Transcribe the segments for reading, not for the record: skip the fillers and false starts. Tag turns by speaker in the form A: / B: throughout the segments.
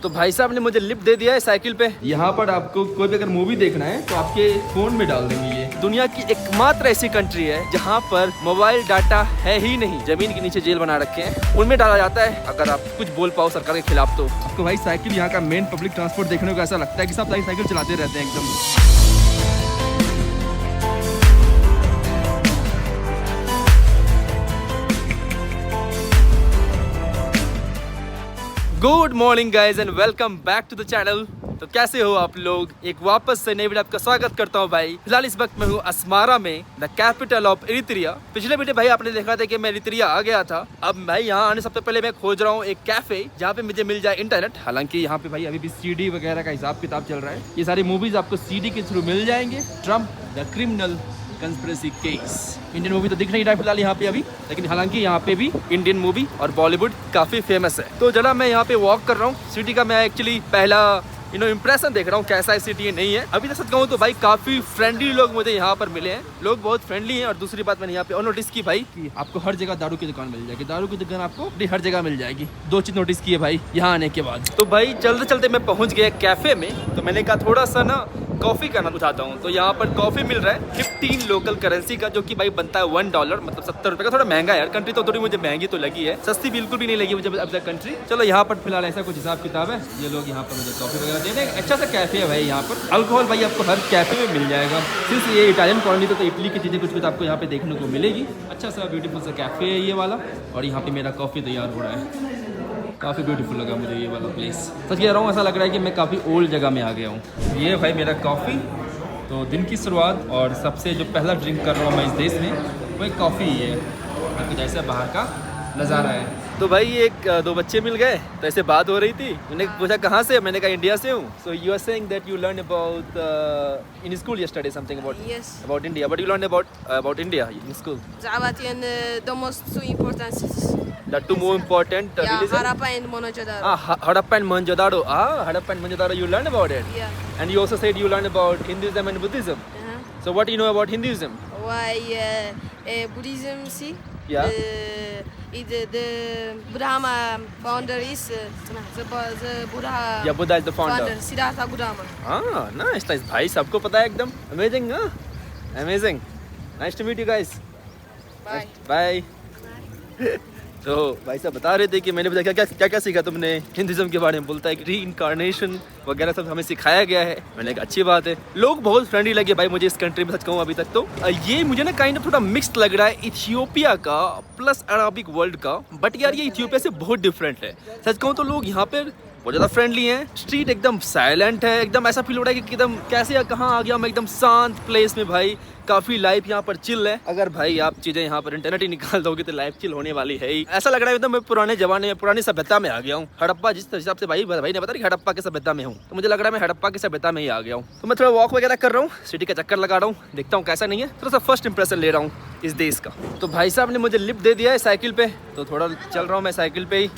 A: तो भाई साहब ने मुझे लिफ्ट दे दिया है साइकिल पे। यहाँ पर आपको कोई भी अगर मूवी देखना है तो आपके फोन में डाल देंगे। ये दुनिया की एकमात्र ऐसी कंट्री है जहाँ पर मोबाइल डाटा है ही नहीं। जमीन के नीचे जेल बना रखे हैं, उनमें डाला जाता है अगर आप कुछ बोल पाओ सरकार के खिलाफ। तो आपको भाई साइकिल यहाँ का मेन पब्लिक ट्रांसपोर्ट देखने को ऐसा लगता है कि सब साइकिल चलाते रहते हैं एकदम। Good morning guys and welcome back to the channel. तो कैसे हो आप लोग? एक वापस से नई वीडियो आपका स्वागत करता हूं भाई। फिलहाल इस वक्त मैं हूं अस्मारा में, द कैपिटल ऑफ इरित्रिया। पिछले वीडियो भाई आपने देखा था कि मैं इरित्रिया आ गया था। अब मैं यहाँ आने सबसे पहले मैं खोज रहा हूँ एक कैफे जहाँ पे मुझे मिल जाए इंटरनेट। हालांकि यहाँ पे भाई अभी भी सीडी वगैरह का हिसाब किताब चल रहा है। ये सारी मूवीज आपको सीडी के थ्रू मिल जाएंगे। Trump the criminal conspiracy case. Indian movie तो दिख नहीं रहा है फिलहाल यहाँ पे अभी, लेकिन हालांकि यहाँ पे भी इंडियन मूवी और बॉलीवुड काफी फेमस है। तो जरा मैं यहाँ पे वॉक कर रहा हूँ सिटी का। मैं एक्चुअली पहला इम्प्रेशन देख रहा हूँ कैसा है सिटी है नहीं है। अभी तक सच कहूँ तो भाई काफी फ्रेंडली लोग मुझे यहाँ पर मिले हैं। लोग बहुत फ्रेंडली हैं। और दूसरी बात मैंने यहाँ पे और नोटिस की भाई कि आपको हर जगह दारू की दुकान मिल जाएगी। दारू की दुकान आपको हर जगह मिल जाएगी। दो चीज नोटिस की है भाई यहाँ आने के बाद। तो भाई चलते चलते मैं पहुंच गया कैफे में। तो मैंने कहा थोड़ा सा ना कॉफ़ी करना उठाता हूँ। तो यहाँ पर कॉफ़ी मिल रहा है 15 लोकल करेंसी का, जो कि भाई बनता है $1, मतलब 70 रुपये का। थोड़ा महंगा है यार। कंट्री तो थोड़ी मुझे महंगी तो लगी है, सस्ती बिल्कुल भी नहीं लगी मुझे अब तक कंट्री। चलो यहाँ पर फिलहाल ऐसा कुछ हिसाब किताब है। ये लोग यहाँ पर मुझे कॉफ़ी वगैरह दे देंगे। अच्छा सा कैफे है भाई यहाँ पर। अल्कोहल भाई आपको हर कैफे में मिल जाएगा। सिर्फ ये इटालियन कॉलोनी तो इटली की चीज़ें कुछ आपको यहाँ पे देखने को मिलेगी। अच्छा सा ब्यूटीफुल सा कैफे है ये वाला। और यहाँ पे मेरा कॉफ़ी तैयार हो रहा है। काफ़ी ब्यूटीफुल लगा मुझे ये वाला प्लेस। सच कह रहा हूँ, ऐसा लग रहा है कि मैं काफ़ी ओल्ड जगह में आ गया हूँ। ये भाई मेरा कॉफ़ी। तो दिन की शुरुआत और सबसे जो पहला ड्रिंक कर रहा हूँ मैं इस देश में, वो एक कॉफ़ी ही है। बाकी जैसे बाहर का नज़ारा है। तो भाई एक दो बच्चे मिल गए तो ऐसे बात हो रही थी। उन्होंने पूछा कहाँ से? मैंने कहा इंडिया से हूँ। So you are saying that you learn about in school yesterday something about India, but you learn about India in school.
B: Zavatien the most two important cities.
A: The two more important
B: Yeah,
A: religion?
B: Harappa and Mohenjo-daro.
A: Harappa and Mohenjo-daro. Harappa and Mohenjo-daro, you learn about it?
B: Yeah.
A: And you also said you learn about Hinduism and Buddhism.
B: Uh-huh.
A: So what do you know about Hinduism?
B: Why Buddhism see?
A: Yeah.
B: The Buddha founder is the Buddha.
A: Yeah, Buddha is the founder.
B: Siddhartha Gautama.
A: Nice. भाई सबको पता है एकदम। Amazing, हाँ? Amazing. Nice to meet you guys.
B: Bye.
A: Bye. तो भाई साहब बता रहे थे कि मैंने बताया क्या क्या सीखा तुमने हिंदुइज्म के बारे में। बोलता है कि रीइंकार्नेशन वगैरह सब हमें सिखाया गया है। मैंने कहा अच्छी बात है। लोग बहुत फ्रेंडली लगे भाई मुझे इस कंट्री में। सच कहूँ अभी तक तो ये मुझे ना काइंड ऑफ थोड़ा मिक्स्ड लग रहा है इथियोपिया का प्लस अरबिक वर्ल्ड का। बट यार ये इथियोपिया से बहुत डिफरेंट है। सच कहूँ तो लोग यहाँ पर बहुत ज़्यादा फ्रेंडली हैं। स्ट्रीट एकदम साइलेंट है। एकदम ऐसा फील हो रहा है कि एकदम कैसे कहाँ आ गया मैं, एकदम शांत प्लेस में भाई। काफ़ी लाइफ यहाँ पर चिल है। अगर भाई आप चीज़ें यहाँ पर इंटरनेट ही निकाल दोगे तो लाइफ चिल होने वाली है ही। ऐसा लग रहा है एकदम मैं पुराने जमाने में, पुरानी सभ्यता में आ गया हूँ। हड़प्पा जिस हिसाब से भाई ने बता रही हड़प्पा के सभ्यता में हूँ, तो मुझे लग रहा है मैं हड़प्पा की सभ्यता में ही आ गया हूँ। तो मैं थोड़ा वॉक वगैरह कर रहा हूँ, सिटी का चक्कर लगा रहा हूँ, देखता हूँ कैसा नहीं है। थोड़ा सा फर्स्ट इंप्रेशन ले रहा हूँ इस देश का। तो भाई साहब ने मुझे लिफ्ट दे दिया है साइकिल पे। तो थोड़ा चल रहा हूँ मैं साइकिल पे ही।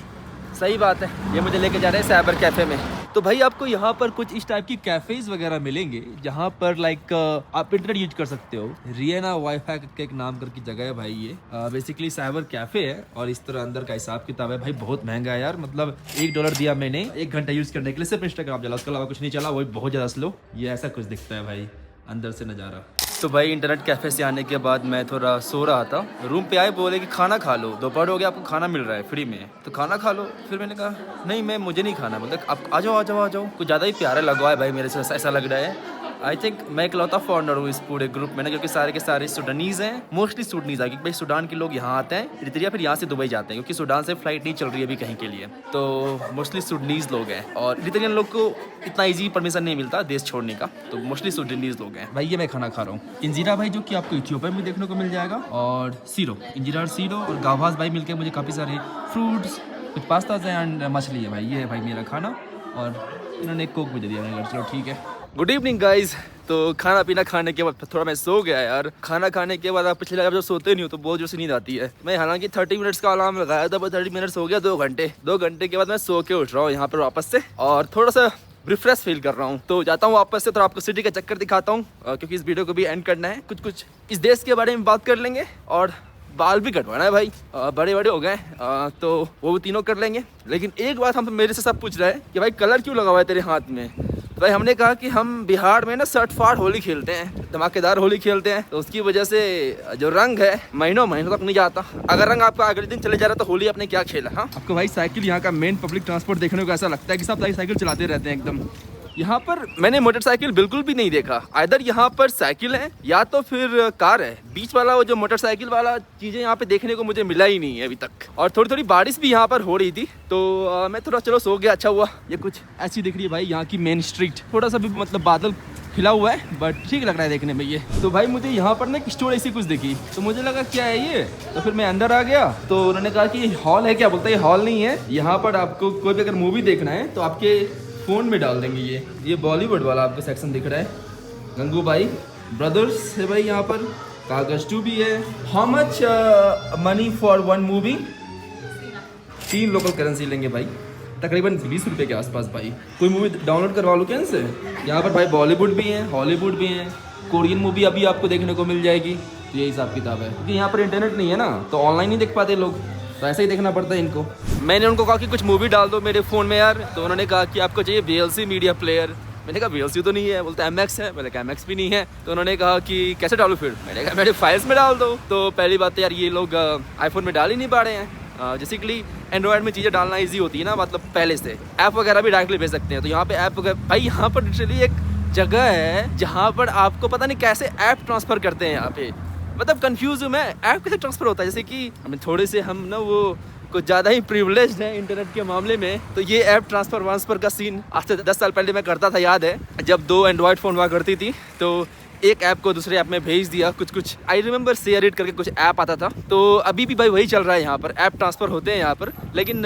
A: सही बात है। ये मुझे लेके जा रहे हैं साइबर कैफे में। तो भाई आपको यहाँ पर कुछ इस टाइप की कैफेज वगैरह मिलेंगे जहाँ पर लाइक आप इंटरनेट यूज कर सकते हो। रियना वाईफाई के एक नाम करके जगह है भाई। ये बेसिकली साइबर कैफे है और इस तरह अंदर का हिसाब किताब है भाई। बहुत महंगा है यार। मतलब $1 दिया मैंने 1 घंटा यूज करने के लिए, सिर्फ इंस्टाग्राम चला, उसके अलावा कुछ नहीं चला। वही बहुत ज्यादा स्लो। ये ऐसा कुछ दिखता है भाई अंदर से नज़ारा। तो भाई इंटरनेट कैफ़े से आने के बाद मैं थोड़ा सो रहा था। रूम पे आए, बोले कि खाना खा लो, दोपहर हो गया, आपको खाना मिल रहा है फ्री में, तो खाना खा लो। फिर मैंने कहा नहीं मुझे नहीं खाना। मतलब आप आ जाओ। कुछ ज़्यादा ही प्यारा लगा है भाई मेरे से, ऐसा लग रहा है। आई थिंक मैं इकलौता फॉरनर हूँ इस पूरे ग्रुप में ना, क्योंकि सारे के सारे सूडानीज़ हैं। मोस्टली सूडानीज़ है क्योंकि भाई सूडान के लोग यहाँ आते हैं इरित्रिया, फिर यहाँ से दुबई जाते हैं क्योंकि सूडान से फ्लाइट नहीं चल रही है अभी कहीं के लिए। तो मोस्टली सूडानीज़ लोग हैं और इरित्रियन लोग को इतना ईजी परमिशन नहीं मिलता देश छोड़ने का। तो मोस्टली सूडानीज़ लोग हैं भाई। ये मैं खाना खा रहा हूँ इंजीरा भाई, जो कि आपको इथियोपिया में देखने को मिल जाएगा। और सीरो, इंजीरा और सीरो और गावास भाई मिलकर मुझे काफ़ी सारे फ्रूट्स, कुछ पास्ताज हैं एंड मछली है भाई। ये है भाई मेरा खाना। और इन्होंने एक कोक भी दे दिया मैंने। चलो ठीक है। Good evening guys. तो खाना पीना खाने के बाद थोड़ा मैं सो गया यार। खाना खाने के बाद आप पिछले जब सोते नहीं हो तो बहुत जोर से नींद आती है। मैं हालांकि 30 मिनट्स का अलार्म लगाया था, बस 30 मिनट्स हो गया 2 घंटे। 2 घंटे के बाद मैं सो के उठ रहा हूँ यहाँ पर वापस से और थोड़ा सा रिफ्रेश फील कर रहा हूँ। तो जाता हूँ वापस से, तो आपको सिटी का चक्कर दिखाता हूँ क्योंकि इस वीडियो को भी एंड करना है। कुछ इस देश के बारे में बात कर लेंगे और बाल भी कटवाना है भाई, बड़े बड़े हो गए, तो वो भी तीनों कर लेंगे। लेकिन एक बात हम मेरे से सब पूछ रहे हैं कि भाई कलर क्यों लगा हुआ है तेरे हाथ में। तो भाई हमने कहा कि हम बिहार में ना सर्ट फाड़ होली खेलते हैं, धमाकेदार होली खेलते हैं, तो उसकी वजह से जो रंग है महीनों तक नहीं जाता। अगर रंग आपका अगले दिन चले जा रहा है तो होली आपने क्या खेला। हाँ, आपको भाई साइकिल यहाँ का मेन पब्लिक ट्रांसपोर्ट देखने को ऐसा लगता है कि सब साइकिल चलाते रहते हैं एकदम। यहाँ पर मैंने मोटरसाइकिल बिल्कुल भी नहीं देखा, आइदर यहाँ पर साइकिल है या तो फिर कार है। बीच वाला वो जो मोटरसाइकिल वाला चीज़ें यहाँ पे देखने को मुझे मिला ही नहीं है अभी तक। और थोड़ी थोड़ी बारिश भी यहाँ पर हो रही थी, तो मैं थोड़ा चलो सो गया, अच्छा हुआ। ये कुछ ऐसी दिख रही है भाई यहाँ की मेन स्ट्रीट, थोड़ा सा भी मतलब बादल खिला हुआ है बट ठीक लग रहा है देखने में ये। तो भाई मुझे यहाँ पर ना एक स्टोर ऐसी कुछ दिखी, तो मुझे लगा क्या है ये, तो फिर मैं अंदर आ गया। तो उन्होंने कहा कि हॉल है क्या, बोलता है हॉल नहीं है, यहाँ पर आपको कोई भी अगर मूवी देखना है तो आपके फ़ोन में डाल देंगे। ये बॉलीवुड वाला आपको सेक्शन दिख रहा है, गंगूबाई ब्रदर्स है भाई यहाँ पर, कागज 2 भी है। How much money for 1 movie? 3 local currency लेंगे भाई, तकरीबन 20 रुपये के आसपास भाई। कोई मूवी डाउनलोड करवा लो क्या इनसे। यहाँ पर भाई बॉलीवुड भी है, हॉलीवुड भी है, कोरियन मूवी अभी आपको देखने को मिल जाएगी। तो ये हिसाब किताब है, क्योंकि यहाँ पर इंटरनेट नहीं है ना, तो ऑनलाइन नहीं देख पाते लोग, तो ऐसे ही देखना पड़ता है इनको। मैंने उनको कहा कि कुछ मूवी डाल दो मेरे फ़ोन में यार, तो उन्होंने कहा कि आपको चाहिए VLC मीडिया प्लेयर। मैंने कहा VLC तो नहीं है, बोलते MX है। मैंने कहा MX भी नहीं है। तो उन्होंने कहा कि कैसे डालूँ फिर, मैंने कहा मेरे फाइल्स में डाल दो। तो पहली बात तो यार ये लोग आईफोन में डाल ही नहीं पा रहे हैं। बेसिकली एंड्रॉयड में चीज़ें डालना ईजी होती है ना, मतलब पहले से ऐप वगैरह भी डायरेक्टली भेज सकते हैं। तो यहाँ पे ऐप वगैरह भाई, यहाँ पर लिटरली एक जगह है जहाँ पर आपको पता नहीं कैसे ऐप ट्रांसफ़र करते हैं यहाँ पे, मतलब कंफ्यूज हूँ मैं, ऐप कैसे ट्रांसफ़र होता है। जैसे कि हमें थोड़े से हम ना वो कुछ ज़्यादा ही प्रिविलेज्ड है इंटरनेट के मामले में, तो ये ऐप ट्रांसफ़र का सीन आज से 10 साल पहले मैं करता था, याद है जब 2 एंड्रॉयड फ़ोन हुआ करती थी, तो एक ऐप को दूसरे ऐप में भेज दिया, कुछ आई रिमेंबर शेयर इट करके कुछ ऐप आता था। तो अभी भी भाई वही चल रहा है यहाँ पर, ऐप ट्रांसफ़र होते हैं यहाँ पर। लेकिन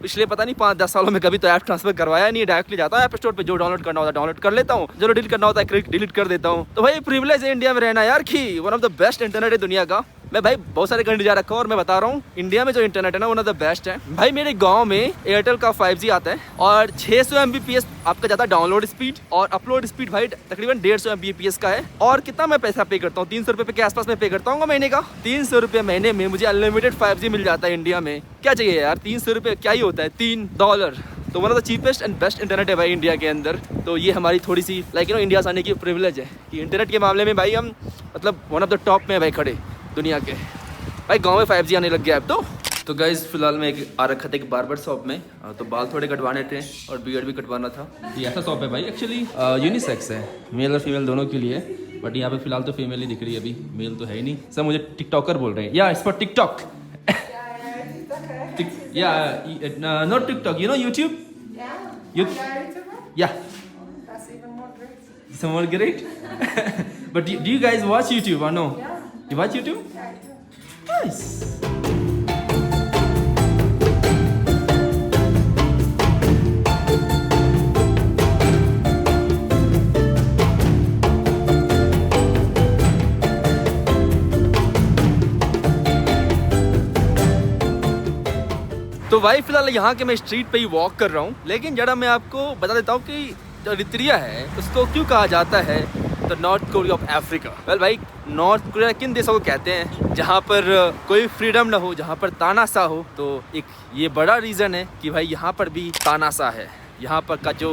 A: पिछले पता नहीं 5-10 सालों में कभी तो ऐप ट्रांसफर करवाया नहीं, डायरेक्टली जाता है ऐप स्टोर पे, जो डाउनलोड करना होता है डाउनलोड कर लेता हूँ, जो डिलीट करना होता है डिलीट कर देता हूँ। तो भाई प्रिविलेज है इंडिया में रहना यार, कि one of the best internet है दुनिया का। मैं भाई बहुत सारे कंट्री जा रखा हूँ और मैं बता रहा हूँ इंडिया में जो इंटरनेट है ना वन ऑफ द बेस्ट है भाई। मेरे गांव में एयरटेल का 5G आता है और 600 Mbps आपका जाता है डाउनलोड स्पीड, और अपलोड स्पीड भाई तकरीबन 150 Mbps का है। और कितना मैं पैसा पे करता हूँ, 300 रुपये के आसपास में पे करता हूँ महीने का। 300 रुपये महीने में मुझे अनलिमिटेड 5G मिल जाता है इंडिया में। क्या चाहिए यार, 300 रुपये क्या ही होता है, $3। तो one of the cheapest and best internet है भाई इंडिया के अंदर। तो ये हमारी थोड़ी सी इंडिया से आने की प्रिविलेज है कि इंटरनेट के मामले में भाई हम मतलब वन ऑफ द टॉप में भाई खड़े दुनिया के। भाई गांव में 5G आने लग गया अब तो गाइज फिलहाल मैं आ रखा था एक बार्बर शॉप में, तो बाल थोड़े कटवाने थे और बियर्ड भी कटवाना था। ये ऐसा शॉप है भाई, एक्चुअली यूनिसेक्स है, मेल और फीमेल दोनों के लिए, बट यहाँ पे फिलहाल तो फीमेल ही दिख रही है, अभी मेल तो है ही नहीं। सब मुझे टिकटॉकर बोल रहे हैं, या इट्स फॉर टिकटॉक, या not TikTok, you know YouTube, या some more great. But do you guys watch YouTube or no? You watch YouTube? Nice. तो भाई फिलहाल यहाँ के मैं स्ट्रीट पे ही वॉक कर रहा हूँ, लेकिन जरा मैं आपको बता देता हूँ कि जो इरित्रिया है उसको क्यों कहा जाता है the north Korea of Africa. Well भाई, नॉर्थ कोरिया किन देशों को कहते हैं जहाँ पर कोई फ्रीडम ना हो, जहाँ पर तानाशाह हो। तो एक ये बड़ा रीज़न है कि भाई यहाँ पर भी तानाशाह है। यहाँ पर का जो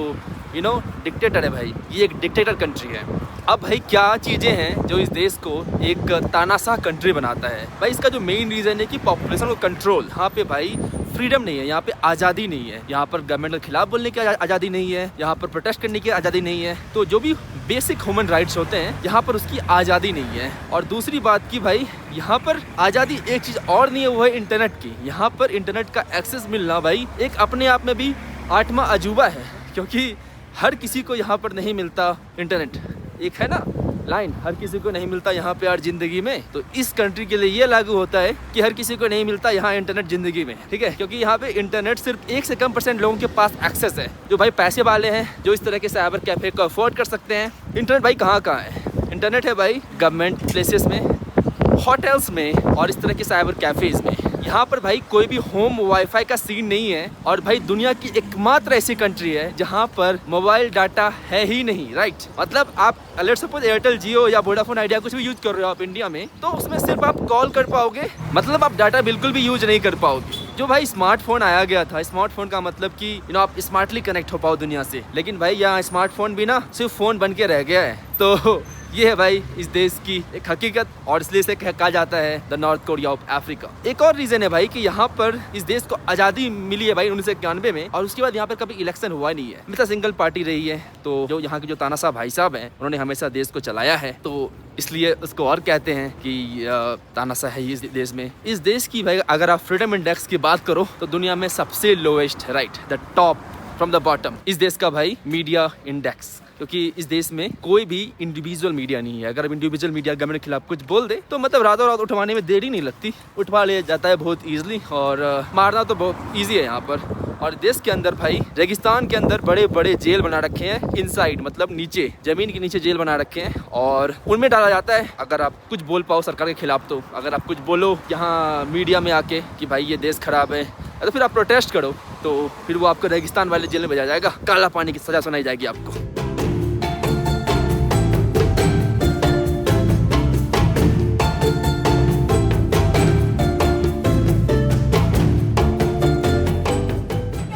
A: डिक्टेटर है भाई, ये एक डिक्टेटर कंट्री है। अब भाई क्या चीज़ें हैं जो इस देश को एक तानाशाह कंट्री बनाता है। भाई इसका जो मेन रीज़न है कि पॉपुलेशन को कंट्रोल। यहाँ पे भाई फ्रीडम नहीं है, यहाँ पे आज़ादी नहीं है, यहाँ पर गवर्नमेंट के खिलाफ बोलने की आज़ादी नहीं है, यहाँ पर प्रोटेस्ट करने की आज़ादी नहीं है। तो जो भी बेसिक ह्यूमन राइट्स होते हैं यहाँ पर उसकी आज़ादी नहीं है। और दूसरी बात कि भाई यहाँ पर आज़ादी एक चीज़ और नहीं है, वो है इंटरनेट की। यहाँ पर इंटरनेट का एक्सेस मिलना भाई एक अपने आप में भी 8वां अजूबा है, क्योंकि हर किसी को यहाँ पर नहीं मिलता इंटरनेट। एक है ना लाइन, हर किसी को नहीं मिलता यहाँ पे हर जिंदगी में। तो इस कंट्री के लिए ये लागू होता है कि हर किसी को नहीं मिलता यहाँ इंटरनेट जिंदगी में, ठीक है। क्योंकि यहाँ पे इंटरनेट सिर्फ 1 से कम % लोगों के पास एक्सेस है, जो भाई पैसे वाले हैं, जो इस तरह के साइबर कैफे को अफोर्ड कर सकते हैं। इंटरनेट भाई कहाँ कहाँ है, इंटरनेट है भाई गवर्नमेंट प्लेसेस में, होटल्स में और इस तरह के साइबर कैफेज में। यहाँ पर भाई कोई भी होम वाईफाई का सीन नहीं है और भाई दुनिया की एकमात्र ऐसी कंट्री है जहाँ पर मोबाइल डाटा है ही नहीं, राइट। मतलब आप लेट्स सपोज एयरटेल, जियो या वोडाफोन आइडिया कुछ भी यूज कर रहे हो आप इंडिया में, तो उसमें सिर्फ आप कॉल कर पाओगे, मतलब आप डाटा बिल्कुल भी यूज नहीं कर पाओगे। जो भाई स्मार्टफोन आया गया था, स्मार्टफोन का मतलब कि आप स्मार्टली कनेक्ट हो पाओ दुनिया से, लेकिन भाई यहाँ स्मार्टफोन भी ना सिर्फ फोन बन के रह गया है। तो ये है भाई इस देश की एक हकीकत और इसलिए इसे कहा जाता है the north Korea of Africa. एक और रीजन है भाई कि यहाँ पर इस देश को आजादी मिली है भाई 1991 में, और उसके बाद यहाँ पर कभी इलेक्शन हुआ नहीं है, हमेशा सिंगल पार्टी रही है। तो जो यहाँ के जो तानाशाह भाई साहब हैं उन्होंने हमेशा देश को चलाया है, तो इसलिए उसको और कहते हैं कि तानाशाह है इस देश में। इस देश की भाई अगर आप फ्रीडम इंडेक्स की बात करो तो दुनिया में सबसे लोएस्ट है, right, the top from the bottom इस देश का भाई मीडिया इंडेक्स, क्योंकि इस देश में कोई भी इंडिविजुअल मीडिया नहीं है। अगर इंडिविजुअल मीडिया गवर्नमेंट के खिलाफ कुछ बोल दे तो मतलब रातों रात उठवाने में देरी नहीं लगती, उठवा लिया जाता है बहुत ईजिली, और मारना तो बहुत ईजी है यहाँ पर। और देश के अंदर भाई रेगिस्तान के अंदर बड़े बड़े जेल बना रखे हैं, इनसाइड मतलब नीचे जमीन के नीचे जेल बना रखे हैं, और उनमें डाला जाता है अगर आप कुछ बोल पाओ सरकार के खिलाफ। तो अगर आप कुछ बोलो यहाँ मीडिया में आके कि भाई ये देश खराब है, तो फिर आप प्रोटेस्ट करो तो फिर वो आपको रेगिस्तान वाले जेल में भेजा जाएगा, काला पानी की सजा सुनाई जाएगी आपको।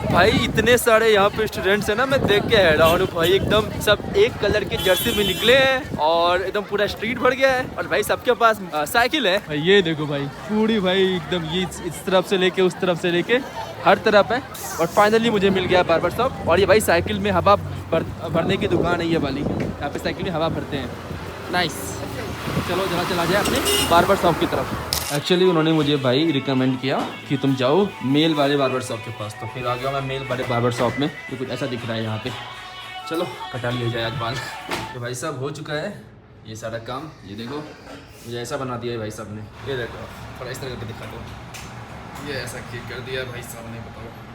A: भाई इतने सारे यहाँ पे स्टूडेंट्स हैं ना, मैं देख के हैरान हूँ भाई, एकदम सब एक कलर की जर्सी में निकले हैं और एकदम पूरा स्ट्रीट भर गया है, और भाई सबके पास साइकिल है भाई। ये देखो भाई पूरी भाई एकदम ये इस तरफ से लेके उस तरफ से लेके हर तरफ है, और फाइनली मुझे मिल गया बार्बर शॉप। और ये भाई साइकिल में हवा भरने की दुकान है ये वाली, यहाँ पे साइकिल में हवा भरते हैं, नाइस। चलो जरा चला जाए अपने बार्बर शॉप की तरफ। एक्चुअली उन्होंने मुझे भाई रिकमेंड किया कि तुम जाओ मेल वाले बार्बर शॉप के पास, तो फिर आ गया मैं मेल वाले बार्बर शॉप में। ये कुछ ऐसा दिख रहा है यहाँ पे, चलो कटा लिया जाए आज बाल। तो भाई साहब हो चुका है ये सारा काम, ये देखो मुझे ऐसा बना दिया है भाई साहब ने, ये देखो थोड़ा इस तरह करके दिखा दो, ये ऐसा कर दिया भाई साहब ने, बताओ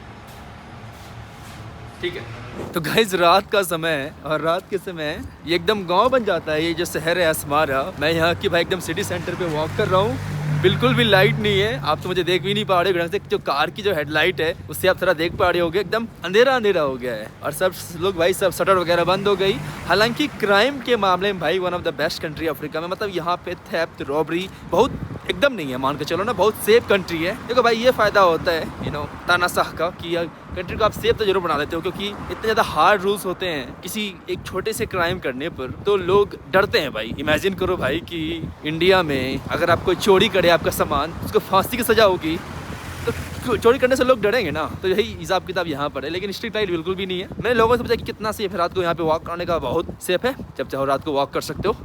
A: ठीक है। तो गाइस रात का समय है, और रात के समय ये एकदम गांव बन जाता है, ये जो शहर है असमारा। मैं यहाँ की भाई एकदम सिटी सेंटर पे वॉक कर रहा हूँ, बिल्कुल भी लाइट नहीं है, आप तो मुझे देख भी नहीं पा रहे हो, जो कार की जो हेडलाइट है उससे आप थोड़ा देख पा रहे होगे, एकदम अंधेरा अंधेरा हो गया है, और सब लोग भाई सब शटर वगैरह बंद हो गई। हालांकि क्राइम के मामले में भाई one of the best country Africa में, मतलब यहाँ पे थेफ्ट रॉबरी बहुत एकदम नहीं है, मान के चलो ना, बहुत सेफ कंट्री है। देखो भाई ये फायदा होता है तानाशाह का कि कंट्री को आप सेफ तो जरूर बना देते हो, क्योंकि इतने ज़्यादा हार्ड रूल्स होते हैं किसी एक छोटे से क्राइम करने पर, तो लोग डरते हैं भाई। इमेजिन करो भाई कि इंडिया में अगर आप कोई चोरी करे आपका सामान, उसको फांसी की सजा होगी, तो चोरी करने से लोग डरेंगे ना। तो यही हिसाब किताब यहाँ पर है, लेकिन स्ट्रीट लाइट बिल्कुल भी नहीं है। मैंने लोगों से पूछा कि कितना सेफ है रात को यहाँ पे वॉक करने का, बहुत सेफ है, जब चाहो रात को वॉक कर सकते हो,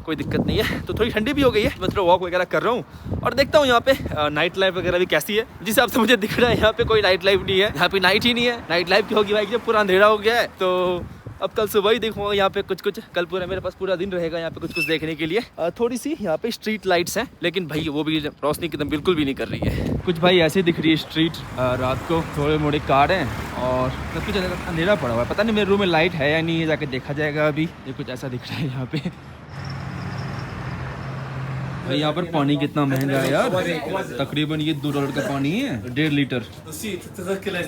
A: कोई दिक्कत नहीं है। तो थोड़ी ठंडी भी हो गई है, मैं थोड़ा वॉक वगैरह कर रहा हूँ और देखता हूँ यहाँ पे नाइट लाइफ वगैरह भी कैसी है। जिस हिसाब से मुझे दिख रहा है यहाँ पे कोई नाइट लाइफ नहीं है, यहाँ पे नाइट ही नहीं है। नाइट लाइफ की होगी भाई जब पूरा अंधेरा हो गया है, तो अब कल सुबह ही देखूंगा यहाँ पे कुछ कुछ, कल पूरा मेरे पास पूरा दिन रहेगा यहाँ पे कुछ कुछ देखने के लिए। थोड़ी सी यहाँ पे स्ट्रीट लाइट्स हैं, लेकिन भाई वो भी रोशनी की बिल्कुल भी नहीं कर रही है। कुछ भाई ऐसे दिख रही है स्ट्रीट रात को, थोड़े मोड़े कार हैं और सब कुछ अंधेरा पड़ा हुआ है। पता नहीं मेरे रूम में लाइट है या नहीं है, जाके देखा जाएगा अभी। ये कुछ ऐसा दिख रहा है यहाँ पे। भाई यहाँ पर पानी कितना महंगा है यार, तकरीबन ये $2 का पानी है, 1.5 लीटर।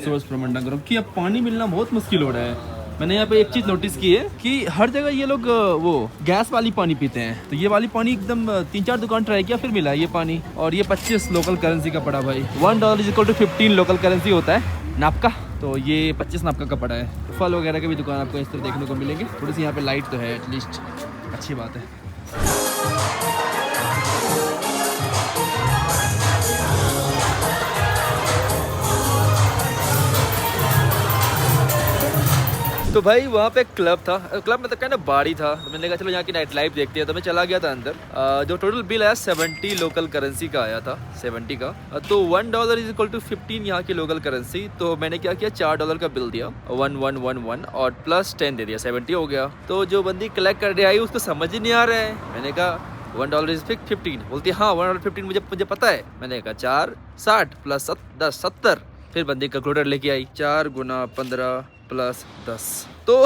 A: सोर्स प्रमंडल कि अब पानी मिलना बहुत मुश्किल हो रहा है। मैंने यहाँ पे एक चीज़ नोटिस की है कि हर जगह ये लोग वो गैस वाली पानी पीते हैं, तो ये वाली पानी एकदम 3-4 दुकान ट्राई किया फिर मिला ये पानी। और ये 25 लोकल करेंसी का पड़ा भाई, $1 = 15 लोकल करेंसी होता है नाप का, तो ये 25 नाप का पड़ा है। फल वगैरह के भी दुकान आपको इस तरह देखने को मिलेंगे। थोड़ी सी यहाँ पे लाइट तो है एटलीस्ट, अच्छी बात है। तो भाई वहाँ पे क्लब था, क्लब मतलब क्या ना बाड़ी था, तो मैंने कहा चलो यहाँ की नाइट लाइफ देखते हैं, तो मैं चला गया था अंदर। जो टोटल बिल आया 70 लोकल करेंसी का आया था, 70 का। तो $1 = 15 यहाँ की लोकल करेंसी। तो मैंने क्या किया, $4 का बिल दिया, 1111 और प्लस 10 दे दिया, 70 हो गया। तो जो बंदी कलेक्ट करने आई उसको समझ ही नहीं आ रहा है। मैंने कहा $1 = 15, बोलती है हाँ $1.15 मुझे पता है। मैंने कहा 4 60 प्लस 10 70। फिर बंदी कैलकुलेटर लेके आई, 4 × 15 + 10। तो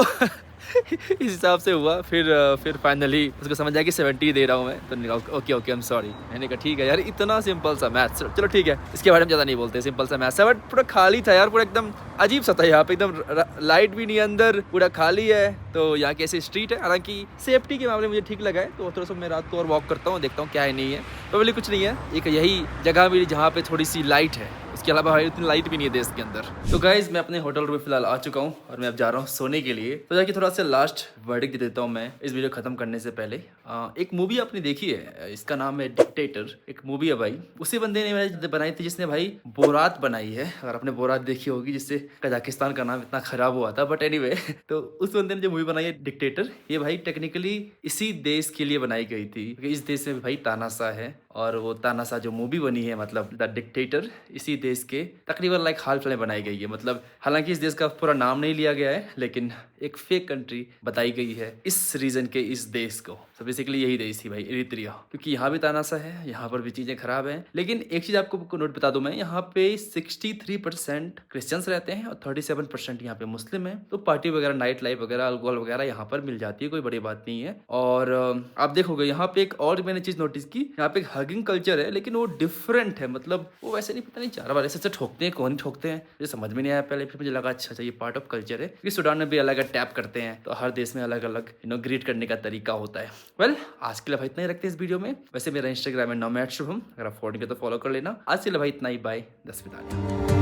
A: इस हिसाब से हुआ। फिर फाइनली उसको समझ आया कि 70 दे रहा हूँ मैं, तो okay okay I am sorry. मैंने कहा ठीक है यार, इतना सिंपल सा मैथ्स, चलो ठीक है, इसके बारे में ज़्यादा नहीं बोलते, सिंपल सा मैथ्स है। बट पूरा खाली था यार, पूरा एकदम अजीब सा था यहाँ पे, एकदम लाइट भी नहीं अंदर, पूरा खाली है। तो यहाँ की ऐसी स्ट्रीट है, हालांकि सेफ्टी के मामले में मुझे ठीक लगा है, तो थोड़ा सा मैं रात को और वॉक करता हूँ, देखता हूँ क्या है नहीं है। तो बोले कुछ नहीं है, एक यही जगह मिली जहाँ पे थोड़ी सी लाइट है, उसके अलावा भाई इतनी लाइट भी नहीं है देश के अंदर। तो गाइज मैं अपने होटल रूम में फिलहाल आ चुका हूँ और मैं अब जा रहा हूँ सोने के लिए। तो जाके थोड़ा सा लास्ट वर्डिक्ट दे देता हूँ मैं इस वीडियो खत्म करने से पहले। एक मूवी आपने देखी है, इसका नाम है डिक्टेटर, एक मूवी है भाई, उसी बंदे ने बनाई थी जिसने भाई बोरात बनाई है। अगर आपने बोरात देखी होगी, जिससे कजाकिस्तान का नाम इतना खराब हुआ था, बट एनीवे तो उस बंदे ने जो मूवी बनाई है डिक्टेटर, ये भाई टेक्निकली इसी देश के लिए बनाई गई थी, क्योंकि इस देश में भाई तानाशाह है, और वो तानाशाह जो मूवी बनी है मतलब द डिक्टेटर, इसी देश के तकरीबन लाइक हाल फिलहाल बनाई गई है। मतलब हालांकि इस देश का पूरा नाम नहीं लिया गया है, लेकिन एक फेक कंट्री बताई गई है इस रीजन के, इस देश को। तो बेसिकली यही देश थी भाई, इरित्रिया, क्योंकि यहाँ भी तानाशाह है, यहाँ पर भी चीजें खराब हैं। लेकिन एक चीज आपको नोट बता दूं मैं, यहाँ पे 63% क्रिश्चियंस रहते हैं और 37% यहाँ पे मुस्लिम है। तो पार्टी वगैरह, नाइट लाइफ वगैरह, अल्कोहल वगैरह यहाँ पर मिल जाती है, कोई बड़ी बात नहीं है। और आप देखोगे यहाँ पे एक और मैंने चीज नोटिस की, यहाँ पे एक हगिंग कल्चर है, लेकिन वो डिफरेंट है। मतलब वो वैसे नहीं, पता नहीं चार बार ऐसे ठोकते हैं, कौन ठोकते हैं मुझे समझ में नहीं आया पहले, फिर मुझे लगा अच्छा ये पार्ट ऑफ कल्चर है, क्योंकि सूडान में भी अलग अलग टैप करते हैं, तो हर देश में अलग अलग ग्रीट करने का तरीका होता है। वेल आज के लिए भाई इतना ही रखते हैं इस वीडियो में। वैसे मेरा इंस्टाग्राम है नोमैड शुभम, अगर आप फॉलो किया तो फॉलो कर लेना। आज के लिए भाई इतना ही, बाय, 10 बता।